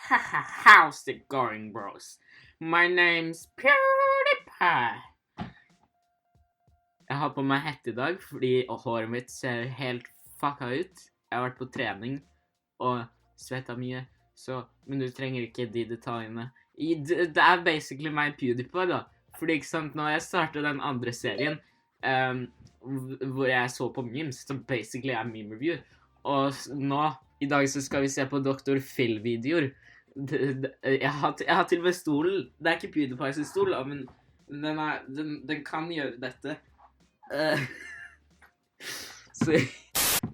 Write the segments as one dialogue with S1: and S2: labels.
S1: Haha, how's it going, bros? My name's PewDiePie. Jeg har på meg hette I dag, fordi håret mitt ser helt fucka ut. Jeg har vært på trening og svettet mye, men du trenger ikke de detaljene. Det er basically meg PewDiePie da, fordi ikke sant, når jeg startet den andre serien, hvor jeg så på memes, som basically er meme review, og nå, I dag så skal vi se på Dr. Phil-videoer. Jeg har til og med stolen, det er ikke PewDiePies stol, men den kan gjøre dette. Så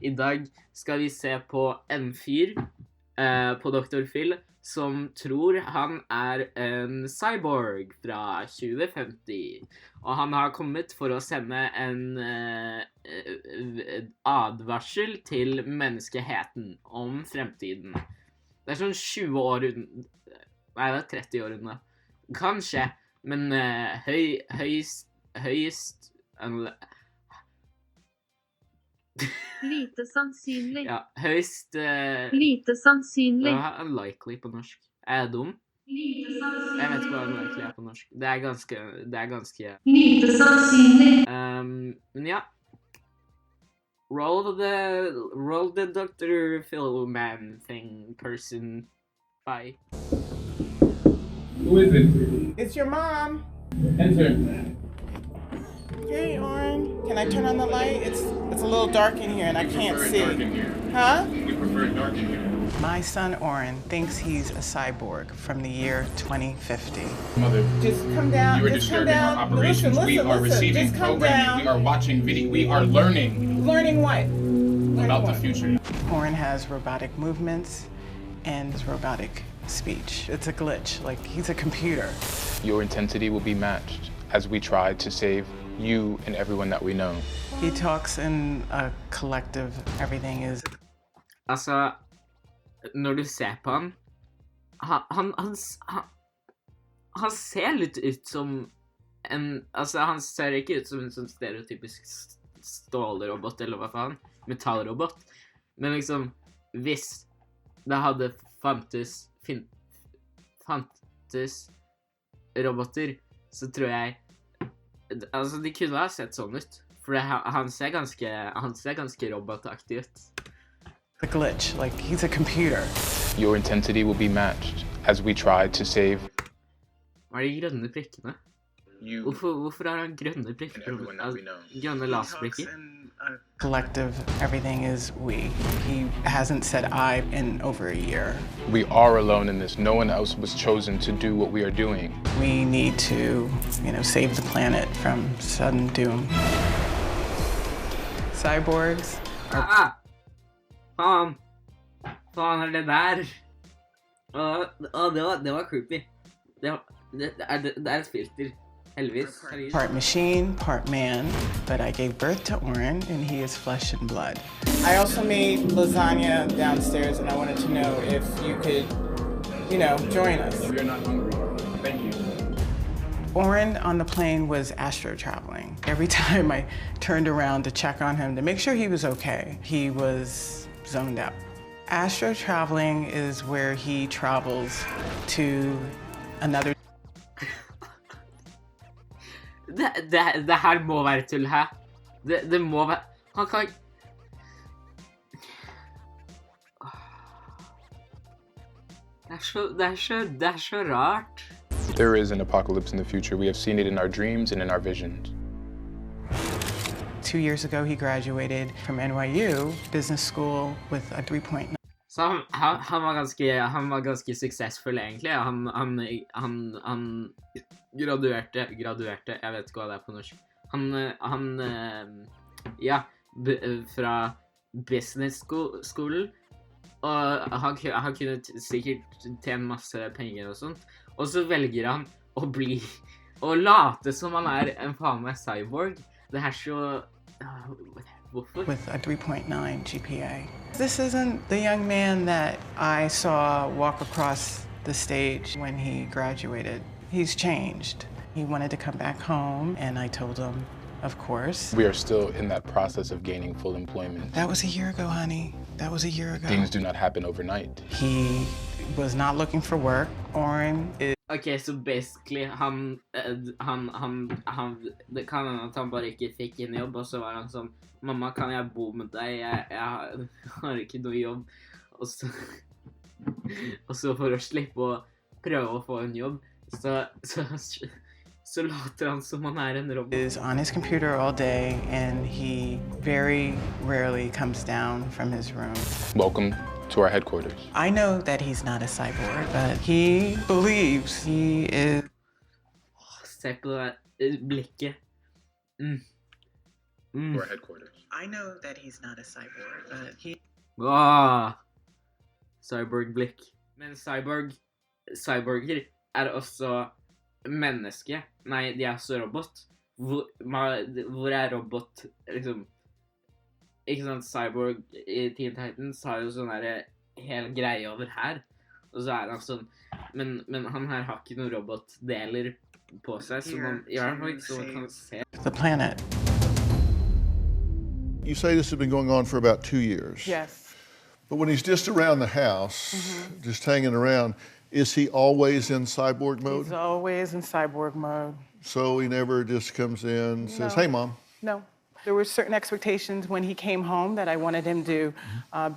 S1: I dag skal vi se på en fyr på Dr. Phil som tror han er en cyborg fra 2050. Og han har kommet for å sende en advarsel til menneskeheten om fremtiden. Det er sånn 20 år unna. Nei, det er 30 år unna. Kanskje, men høyst
S2: Lite sannsynlig.
S1: Ja, høyst
S2: Lite sannsynlig.
S1: Hva er unlikely på norsk? Er jeg dum?
S2: Lite sannsynlig.
S1: Jeg vet ikke hva unlikely er på norsk. Det er ganske
S2: Lite sannsynlig.
S1: Men ja. Roll the Dr. Phil man thing person. Bye.
S3: Who is it?
S4: It's your mom.
S3: Enter.
S4: Hey, Oren. Can I turn on the light? It's a little dark in here and I can't see.
S3: Dark in here.
S4: Huh?
S3: We prefer dark in here.
S4: My son, Oren, thinks he's a cyborg from the year 2050.
S3: Mother,
S4: Just come down.
S3: you are
S4: Just come
S3: disturbing
S4: down.
S3: our operations.
S4: Listen,
S3: we are
S4: listen.
S3: receiving
S4: Just come
S3: programming.
S4: down.
S3: We are watching video. We are learning
S4: Learning what? Learning
S3: about the
S4: what?
S3: future.
S4: Oren has robotic movements and robotic speech. It's a glitch. Like, he's a computer.
S5: Your intensity will be matched as we try to save you and everyone that we know.
S4: He talks in a collective. Everything is...
S1: Altså, når du ser på han ser litt ut som en, altså han ser ikke ut som en sånn stereotypisk stålrobot eller hva faen, metallrobot, men liksom, hvis det hadde fantes roboter, så tror jeg, altså de kunne ha sett sånn ut, for han ser ganske robotaktig ut.
S4: A glitch, like he's a computer.
S5: Your intensity will be matched as we try to save
S1: Hva de grønne prikkene?
S5: you
S1: Hvorfor har han grønne
S5: and
S1: prikker?
S5: everyone that we know.
S1: Grønne
S4: He talks
S1: laserprikker?
S4: in a collective. Everything is we. He hasn't said I in over a year.
S5: We are alone in this. No one else was chosen to do what we are doing.
S4: We need to, save the planet from sudden doom. Cyborgs are
S1: Faen er det der? Det var creepy. Det er et filter. Heldigvis.
S4: part machine, part man, but I gave birth to Oren and he is flesh and blood. I also made lasagna downstairs and I wanted to know if you could, join us.
S3: We are not hungry. Thank you.
S4: Oren on the plane was astro traveling. Every time I turned around to check on him to make sure he was okay, he was zoned out. Astro traveling is where he travels to another.
S1: Det her må være tull, hæ? Det må være... Han kan... Det er så rart.
S5: There is an apocalypse in the future. We have seen it in our dreams and in our visions.
S4: 2 years ago, he graduated from NYU Business School with a 3.9.
S1: Så han var ganske suksessfull egentlig. Han graduerte, jeg vet ikke hva det er på norsk. Fra business-skolen, og han kunne sikkert tjene masse penger og sånt. Og så velger han å late som han er en faen meg cyborg. Det er så... Hvorfor?
S4: With a 3.9 GPA. This isn't the young man that I saw walk across the stage when he graduated. He's changed. He wanted to come back home, and I told him, of course.
S5: We are still in that process of gaining full employment.
S4: That was a year ago, honey. That was a year ago.
S5: Things do not happen overnight.
S4: He was not looking for work. Oren is...
S1: Ok, så basically, det kan hende at han bare ikke fikk en jobb, og så var han sånn, mamma, kan jeg bo med deg? Jeg har ikke noe jobb. Og så for å slippe å prøve å få en jobb, så later han som han en robot.
S4: Is on his computer all day, and he very rarely comes down from his room.
S5: Welcome to our headquarters.
S4: I know that he's not a cyborg, but he believes he is.
S1: Se på det blikket.
S5: To our headquarters.
S4: I know that he's not a cyborg, but he...
S1: Cyborg-blikk. Men cyborger også menneske. Nei, de også robot. Hvor robot, liksom... Ikke sant, Cyborg i Teen Titans har jo sånn hel greie over her. Og så han sånn... Men han her har ikke noen robotdeler på seg, så man i hvert fall ikke så kan se.
S4: The planet.
S6: You say this has been going on for about 2 years.
S4: Yes.
S6: But when he's just around the house, just hanging around, is he always in cyborg mode?
S4: He's always in cyborg mode.
S6: So he never just comes in and says,
S4: No.
S6: hey, Mom.
S4: No. There were certain expectations when he came home that I wanted him to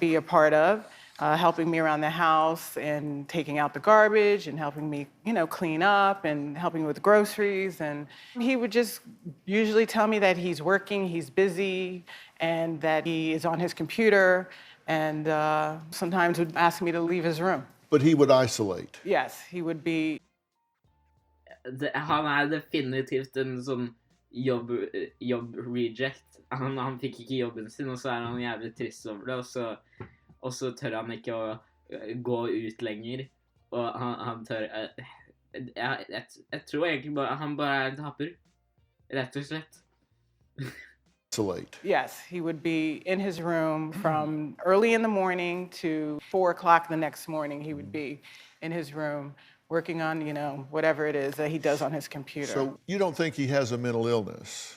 S4: be a part of, helping me around the house and taking out the garbage and helping me, clean up and helping with groceries. And he would just usually tell me that he's working, he's busy, and that he is on his computer, and sometimes would ask me to leave his room.
S6: But he would isolate.
S4: Yes, he would be...
S1: Han definitivt en sånn jobb-reject. Han fikk ikke jobben sin, og så han jævlig trist over det, og så tør han ikke å gå ut lenger, og han tør... Jeg tror egentlig bare, han bare en taper, rett og slett.
S6: Isolate.
S4: Yes, he would be in his room from early in the morning to 4 o'clock the next morning. He would be in his room working on, whatever it is that he does on his computer.
S6: So you don't think he has a mental illness?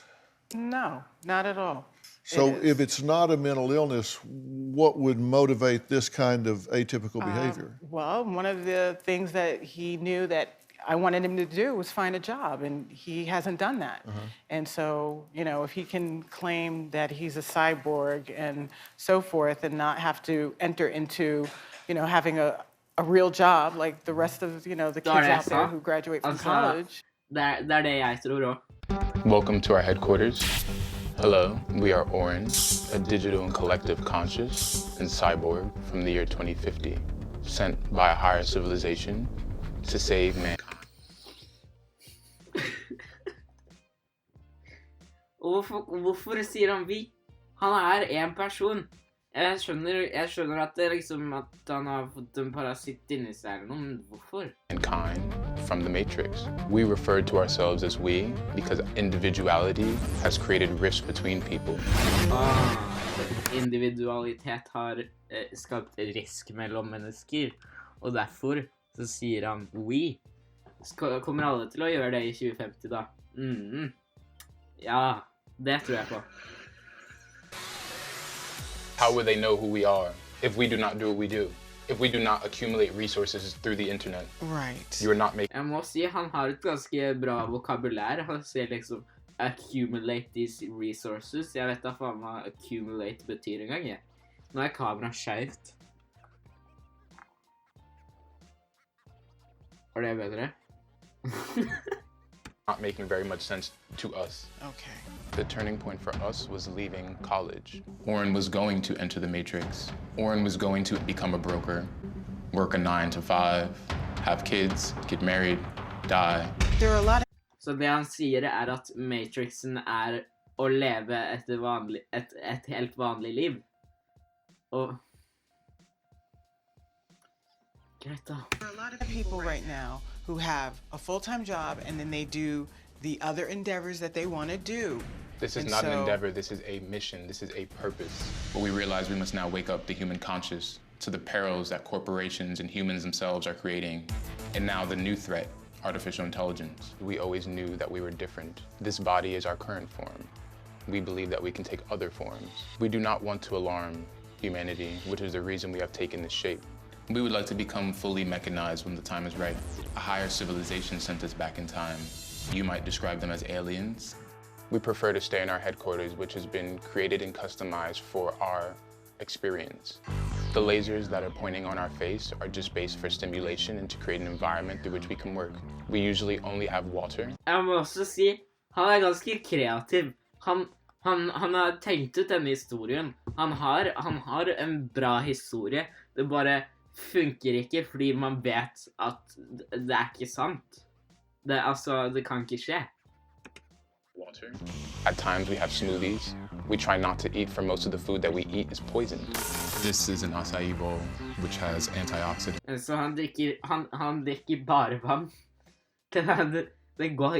S4: No, not at all.
S6: So if it's not a mental illness, what would motivate this kind of atypical behavior?
S4: Well, one of the things that he knew that I wanted him to do was find a job, and he hasn't done that. And so, if he can claim that he's a cyborg and so forth and not have to enter into, having a real job like the rest of, the kids out there who graduate from college.
S1: Det det jeg tror også.
S5: Welcome to our headquarters. Hello, we are Oren, a digital and collective conscious and cyborg from the year 2050, sent by a higher civilization to save mankind.
S1: Hvorfor sier han vi? Han en person. Jeg skjønner at det at han har fått en parasitt inni seg eller noe, men hvorfor?
S5: Mankind from the Matrix. We refer to ourselves as we because individuality has created rifts between people.
S1: Individualitet har skapt risk mellom mennesker, og derfor så sier han we. Kommer alle til å gjøre det i 2050 da? Ja, det tror jeg på.
S5: How would they know who we are if we do not do what we do? If we do not accumulate resources through the internet?
S4: Right.
S5: You are not making...
S1: Jeg må si han har et ganske bra vokabulær. Han sier accumulate these resources. Jeg vet da faen hva accumulate betyr en gang, jeg. Nå kameraet skjevt. Var det bedre?
S5: Not making very much sense to us.
S4: Okay.
S5: The turning point for us was leaving college. Oren was going to enter the Matrix. Oren was going to become a broker, work a 9 to 5, have kids, get married, die.
S4: There are a lot of...
S1: Så det han sier at Matrixen å leve et helt vanlig liv. Og... Greit da.
S4: There are a lot of people right now who have a full-time job and then they do the other endeavors that they want to do.
S5: This is not an endeavor, this is a mission, this is a purpose. But we realize we must now wake up the human conscious to the perils that corporations and humans themselves are creating. And now the new threat Artificial intelligence. We always knew that we were different. This body is our current form. We believe that we can take other forms. We do not want to alarm humanity, which is the reason we have taken this shape. We would like to become fully mechanized when the time is right. A higher civilization sent us back in time. You might describe them as aliens. We prefer to stay in our headquarters, which has been created and customized for our experience. The lasers that are pointing on our face are just based for stimulation and to create an environment through which we can work. We usually only have water.
S1: Jeg må også si, han ganske kreativ. Han har tenkt ut denne historien. Han har en bra historie. Det bare funker ikke fordi man vet at det ikke sant. Det kan ikke skje.
S5: Water. At times we have smoothies. We try not to eat, for most of the food that we eat is poison. This is an acai bowl, which has antioxidants.
S1: Så han drikker bare vann. Det går.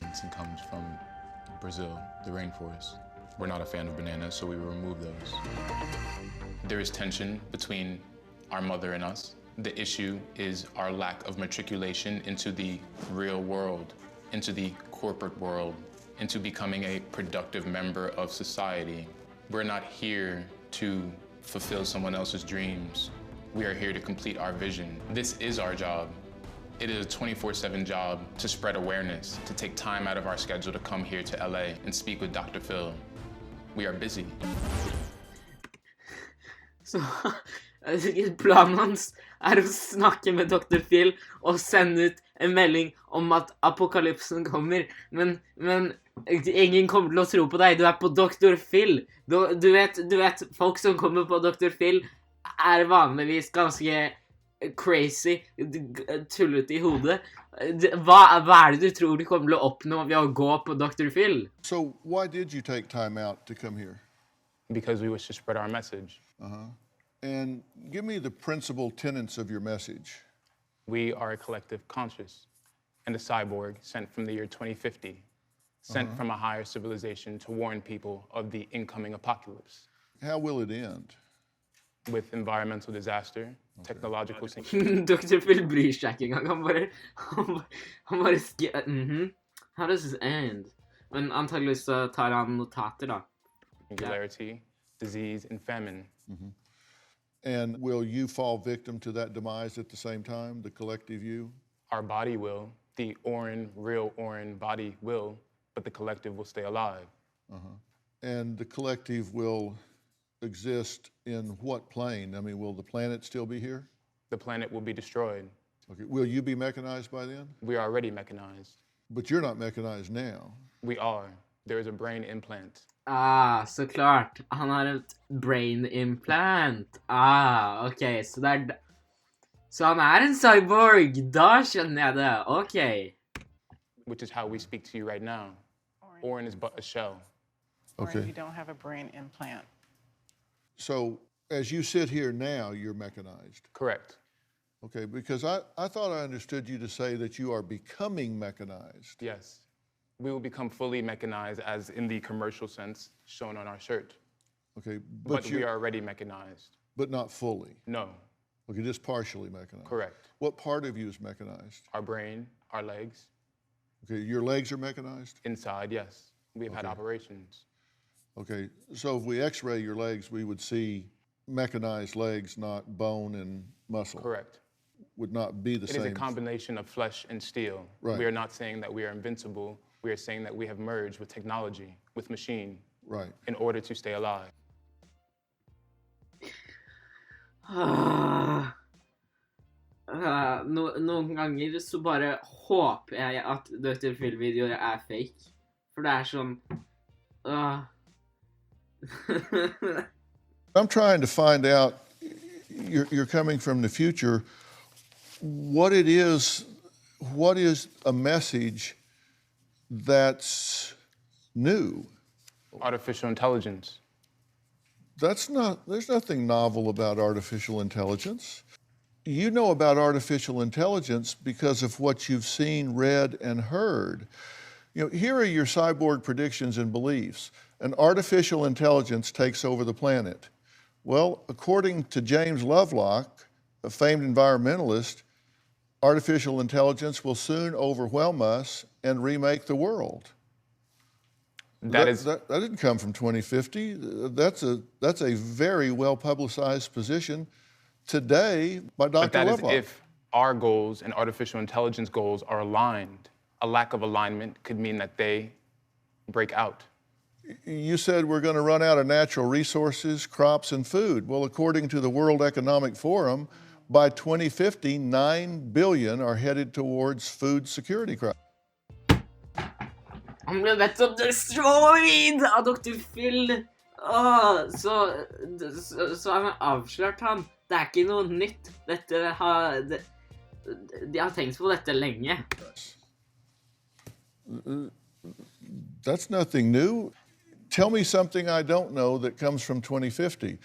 S5: And comes from Brazil, the rainforest. We're not a fan of bananas, so we will remove those. There is tension between our mother and us. The issue is our lack of matriculation into the real world, into the corporate world, into becoming a productive member of society. We're not here to fulfill someone else's dreams. We are here to complete our vision. This is our job. It is a 24/7 job to spread awareness, to take time out of our schedule to come here to LA and speak with Dr. Phil. We are busy.
S1: Så planen hans å snakke med Dr. Phil og sende ut en melding om at apokalypsen kommer. Men ingen kommer til å tro på deg. Du på Dr. Phil. Du vet, folk som kommer på Dr. Phil vanligvis ganske crazy, tullet I hodet. Hva det du tror du kommer til å oppnå ved å gå på Dr. Phil?
S6: So why did you take time out to come here?
S5: Because we wish to spread our message.
S6: And give me the principal tenets of your message.
S5: We are a collective conscious and a cyborg sent from the year 2050, sent from a higher civilization to warn people of the incoming apocalypse.
S6: How will it end?
S5: With environmental disaster, technological
S1: Dr. Phil bryr seg ikke engang. Han bare How does this end? Men antageligvis så tar han notater da.
S5: Singularity, disease, and famine.
S6: And will you fall victim to that demise at the same time, the collective you?
S5: Our body will, the real Oren body will, but the collective will stay alive.
S6: And the collective will exist in what plane? I mean, will the planet still be here?
S5: The planet will be destroyed.
S6: Okay. Will you be mechanized by then?
S5: We are already mechanized.
S6: But you're not mechanized now.
S5: We are. There is a brain implant.
S1: Så klart. Han har et brain implant. Ok. Så han en cyborg. Da skjønner jeg det. Ok.
S5: Which is how we speak to you right now. Oren is but a shell.
S4: Okay. You don't have a brain implant.
S6: So as you sit here now, you're mechanized.
S5: Correct.
S6: Okay, because I thought I understood you to say that you are becoming mechanized.
S5: Yes. We will become fully mechanized as in the commercial sense shown on our shirt.
S6: Okay,
S5: but we are already mechanized.
S6: But not fully?
S5: No.
S6: Okay, just partially mechanized.
S5: Correct.
S6: What part of you is mechanized?
S5: Our brain, our legs.
S6: Okay, your legs are mechanized?
S5: Inside, yes. We've had operations.
S6: Okay, so if we x-ray your legs, we would see mechanized legs, not bone and muscle.
S5: Correct.
S6: Would not be the same.
S5: It is a combination of flesh and steel.
S6: Right.
S5: We are not saying that we are invincible. We are saying that we have merged with technology, with machine,
S6: right,
S5: in order to stay alive.
S1: Noen ganger så bare håper jeg at Dr. Phil-videoer fake. For det sånn...
S6: I'm trying to find out, you're coming from the future, what is a message that's new?
S5: Artificial intelligence.
S6: There's nothing novel about artificial intelligence. You know about artificial intelligence because of what you've seen, read, and heard. You know, here are your cyborg predictions and beliefs. An artificial intelligence takes over the planet. Well, according to James Lovelock, a famed environmentalist, artificial intelligence will soon overwhelm us and remake the world. That didn't come from 2050. That's a very well-publicized position today by Dr.
S5: But that is
S6: Lovelock.
S5: if our goals and artificial intelligence goals are aligned. A lack of alignment could mean that they break out.
S6: You said we're going to run out of natural resources, crops, and food. Well, according to the World Economic Forum, by 2050, 9 billion are headed towards food security crisis.
S1: Han ble nettopp destroyed av Dr. Phil. Så han har avslørt han. Det er ikke noe nytt. De har tenkt på dette lenge.
S6: That's nothing new. Tell me something I don't know that comes from 2050.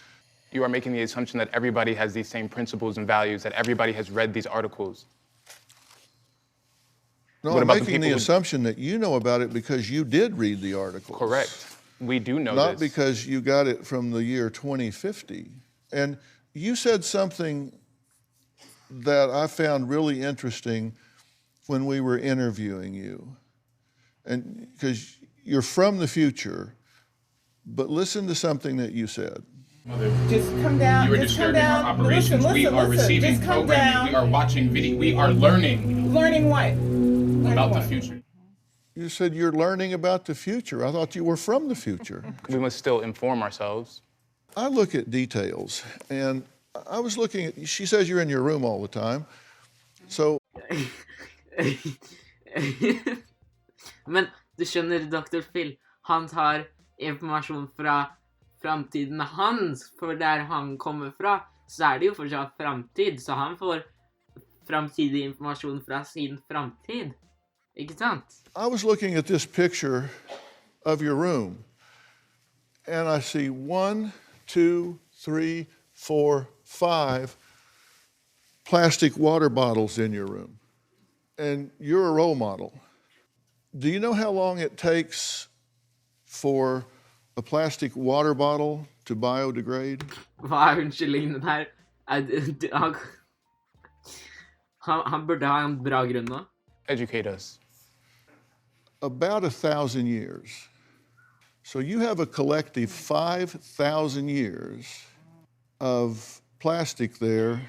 S5: You are making the assumption that everybody has these same principles and values, that everybody has read these articles.
S6: No, I'm making the assumption that you know about it because you did read the articles.
S5: Correct. We do know
S6: Not
S5: this.
S6: because you got it from the year 2050. And you said something that I found really interesting when we were interviewing you. And because you're from the future, but listen to something that you said.
S3: Mother,
S7: Just come down.
S3: you are
S7: Just come
S3: disturbing
S7: down.
S3: our operations. We are receiving
S7: Just come
S3: programming.
S7: down.
S3: We are watching video. We are learning
S7: Learning what? Learning
S3: about the
S7: what?
S3: future.
S6: You said you're learning about the future. I thought you were from the future.
S5: We must still inform ourselves.
S6: I look at details, and I was looking at, she says you're in your room all the time. So
S1: Men du skjønner, Dr. Phil, han tar informasjon fra framtiden hans, for der han kommer fra, så er det jo fortsatt framtid, så han får framtidig informasjon fra sin framtid. Ikke sant?
S6: I was looking at this picture of your room, and I see 1, 2, 3, 4, 5 plastic water bottles in your room. And you're a role model. Do you know how long it takes for a plastic water bottle to biodegrade?
S1: Hva er unnskyldningen her? Han burde ha en bra grunn nå.
S5: Educate us.
S6: About 1,000 years. So you have a collective 5,000 years of plastic there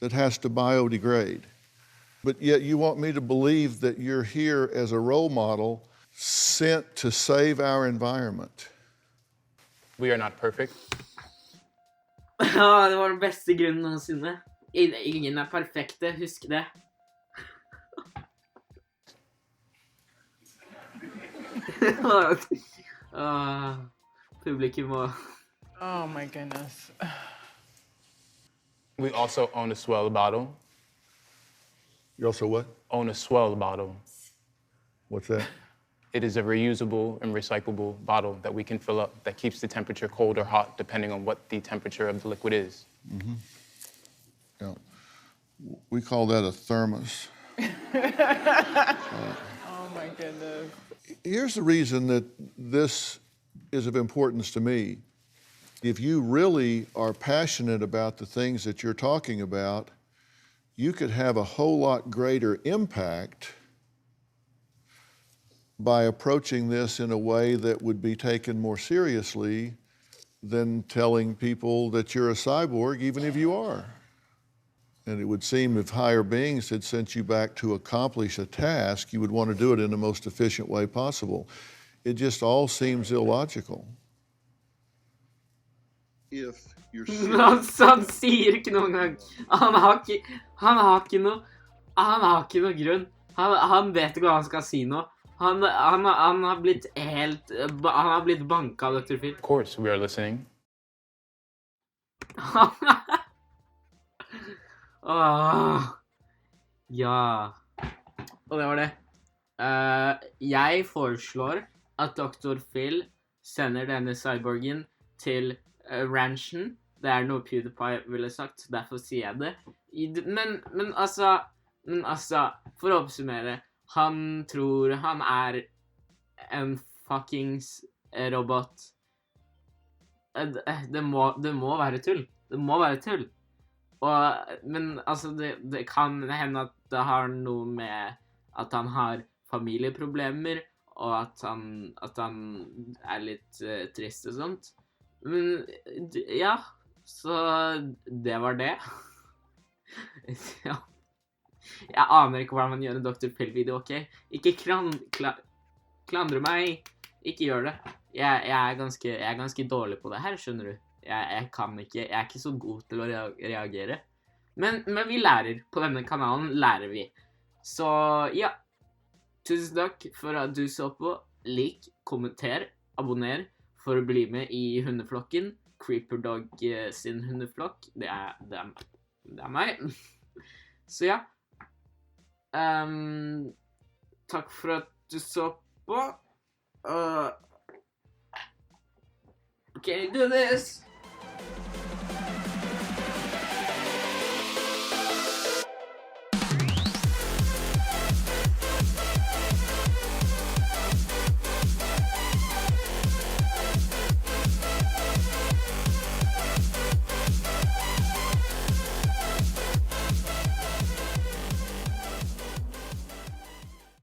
S6: that has to biodegrade. But yet you want me to believe that you're here as a role model sent to save our environment.
S5: We are not perfect.
S1: Det var den beste grunnen noensinne. Ingen er perfekte, husk det. Publikum må...
S4: Oh my goodness.
S5: We also own a swell bottle.
S6: You also what?
S5: Own a swell bottle.
S6: What's that?
S5: It is a reusable and recyclable bottle that we can fill up that keeps the temperature cold or hot depending on what the temperature of the liquid is.
S6: Mm-hmm. Yeah. We call that a thermos.
S4: Oh my goodness.
S6: Here's the reason that this is of importance to me. If you really are passionate about the things that you're talking about, you could have a whole lot greater impact by approaching this in a way that would be taken more seriously than telling people that you're a cyborg, even if you are. And it would seem if higher beings had sent you back to accomplish a task, you would want to do it in the most efficient way possible. It just all seems illogical. If you're
S1: Han sier ikke noen gang. Han har ikke noe grunn. Han vet ikke hva han skal si nå. Han har blitt banka av Dr. Phil.
S5: Of course, we are listening.
S1: Ja. Og det var det. Jeg foreslår at Dr. Phil sender denne cyborgen til ranchen. Det er noe PewDiePie ville sagt, derfor sier jeg det. Men altså, for å oppsummere, han tror han er en fuckings robot. Det må være tull. Det må være tull. Men altså, det kan hende at det har noe med at han har familieproblemer, og at han er litt trist og sånt. Men ja, så det var det. Ja. Jeg aner ikke hvordan man gjør en Dr. Phil-video, ok? Ikke klandre meg. Ikke gjør det. Jeg er ganske dårlig på det her, skjønner du. Jeg er ikke så god til å reagere. Men vi lærer. På denne kanalen lærer vi. Så ja. Tusen takk for at du så på. Lik, kommenter, abonner for å bli med i hundeflokken. Creeperdog sin hundeflokk. Det er meg. Så ja. Takk for at du så på. Okay, do this.